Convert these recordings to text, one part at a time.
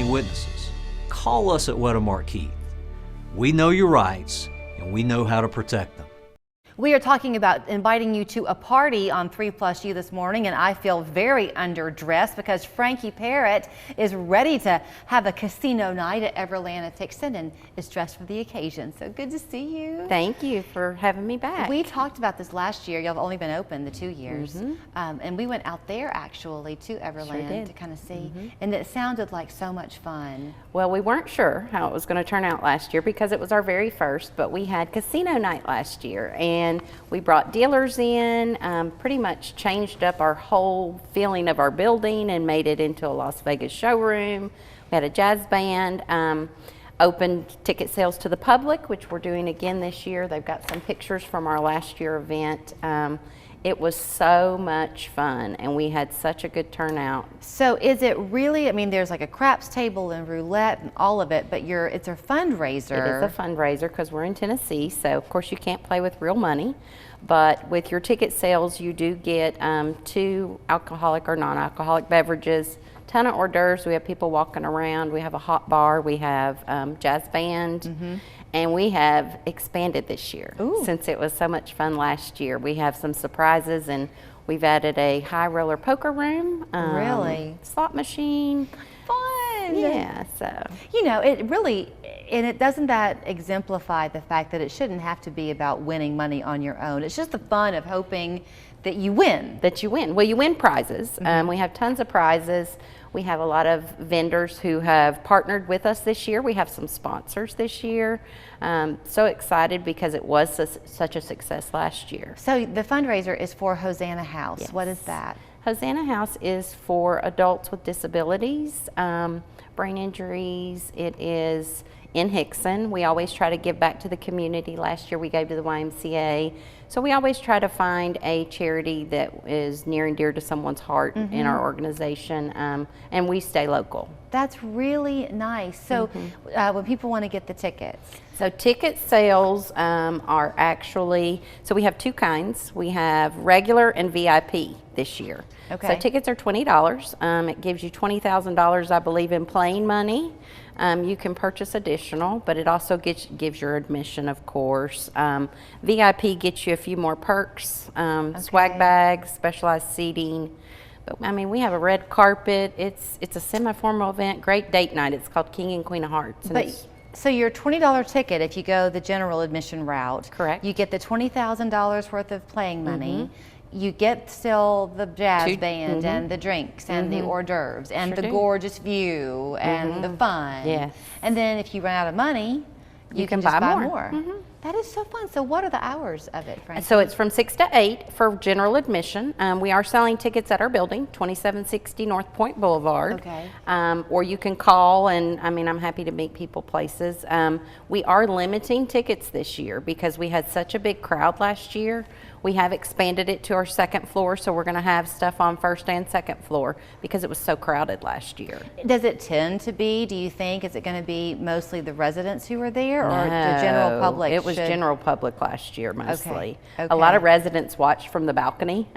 witnesses, call us at Wedemark Keith. We know your rights and we know how to protect them. We are talking about inviting you to a party on 3+U this morning, and I feel very underdressed because Frankie Parrott is ready to have a casino night at Everlan of Hixson and is dressed for the occasion. So good to see you. Thank you for having me back. We talked about this last year. Y'all have only been open the 2 years. And we went out there actually to Everlan to kind of see, and it sounded like so much fun. Well, we weren't sure how it was going to turn out last year because it was our very first, but we had casino night last year, and we brought dealers in, pretty much changed up our whole feeling of our building and made it into a Las Vegas showroom. We had a jazz band, opened ticket sales to the public, which we're doing again this year. They've got some pictures from our last year event. It was so much fun, and we had such a good turnout. So is it really, I mean, there's like a craps table and roulette and all of it, but it's a fundraiser. It is a fundraiser because we're in Tennessee, so of course you can't play with real money. But with your ticket sales, you do get 2 alcoholic or non-alcoholic beverages, ton of hors d'oeuvres. We have people walking around. We have a hot bar. We have jazz band. And we have expanded this year. Since it was so much fun last year. We have some surprises, and we've added a high roller poker room. Really? Slot machine. Fun. Yeah, so. You know, it really, and it doesn't that exemplify the fact that it shouldn't have to be about winning money on your own. It's just the fun of hoping that you win. That you win. Well, you win prizes. We have tons of prizes. We have a lot of vendors who have partnered with us this year. We have some sponsors this year. So excited because it was such a success last year. So the fundraiser is for Hosanna House. Yes. What is that? Hosanna House is for adults with disabilities, brain injuries. It is in Hixson. We always try to give back to the community. Last year we gave to the YMCA. So we always try to find a charity that is near and dear to someone's heart in our organization, and we stay local. That's really nice. So when people want to get the tickets. So ticket sales are actually, so we have 2 kinds. We have regular and VIP this year. Okay. So tickets are $20. It gives you $20,000, I believe, in playing money. You can purchase additional, but it also gives your admission, of course. VIP gets you a few more perks, swag bags, specialized seating. But I mean, we have a red carpet. It's a semi-formal event, great date night. It's called King and Queen of Hearts. And so your $20 ticket, if you go the general admission route, correct. You get the $20,000 worth of playing money. You get still the jazz band and the drinks and the hors d'oeuvres and the gorgeous view and the fun. Yes. And then if you run out of money, you can just buy more. That is so fun. So what are the hours of it, Frankie? So it's from 6 to 8 for general admission. We are selling tickets at our building, 2760 North Point Boulevard. Okay. Or you can call, and I mean, I'm happy to meet people places. We are limiting tickets this year because we had such a big crowd last year. We have expanded it to our 2nd floor, so we're going to have stuff on 1st and 2nd floor because it was so crowded last year. Does it tend to be, do you think, is it going to be mostly the residents who are there or the general public? It was general public last year mostly. Okay. A lot of residents watched from the balcony,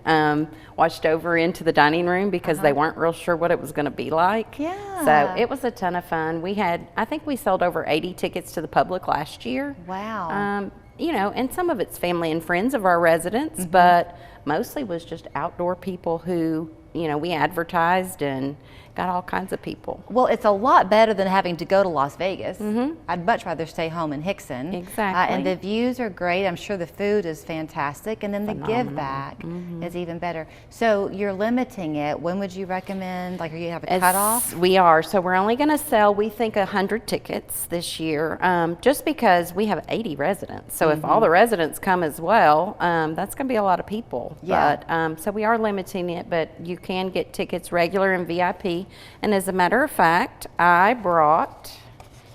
watched over into the dining room because they weren't real sure what it was going to be like. Yeah. So it was a ton of fun. We had, I think we sold over 80 tickets to the public last year. Wow. You know, and some of it's family and friends of our residents, but mostly was just outdoor people who, you know, we advertised and got all kinds of people. Well, it's a lot better than having to go to Las Vegas. I'd much rather stay home in Hixson. Exactly. And the views are great. I'm sure the food is fantastic. And then the give back is even better. So you're limiting it. When would you recommend? Like, are you have a cutoff? We are. So we're only going to sell, we think, 100 tickets this year, just because we have 80 residents. So if all the residents come as well, that's going to be a lot of people. Yeah. But, so we are limiting it, but you can get tickets regular and VIP. And as a matter of fact, I brought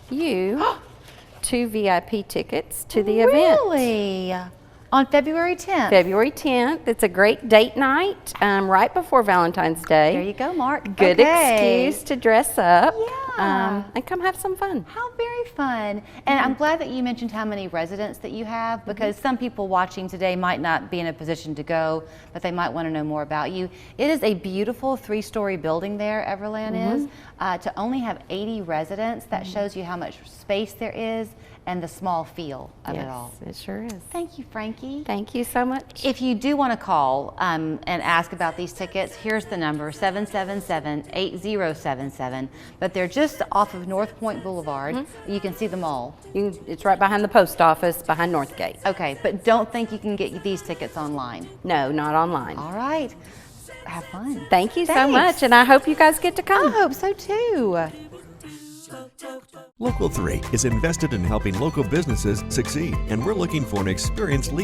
you 2 VIP tickets to the event. Really? On February 10th? February 10th. It's a great date night right before Valentine's Day. There you go, Mark. Good excuse to dress up. Yeah. and come have some fun. How very fun. And I'm glad that you mentioned how many residents that you have, because some people watching today might not be in a position to go, but they might want to know more about you. It is a beautiful 3-story building there, Everlan is. To only have 80 residents, that shows you how much space there is and the small feel of it all. Yes, it sure is. Thank you, Frankie. Thank you so much. If you do want to call and ask about these tickets, here's the number, 777-8077. But they're just off of North Point Boulevard. You can see them all. It's right behind the post office, behind Northgate. Okay, but don't think you can get these tickets online. No, not online. All right. Have fun. Thank you so Thanks. much, and I hope you guys get to I come. hope so too. Local 3 is invested in helping local businesses succeed, and we're looking for an experienced leader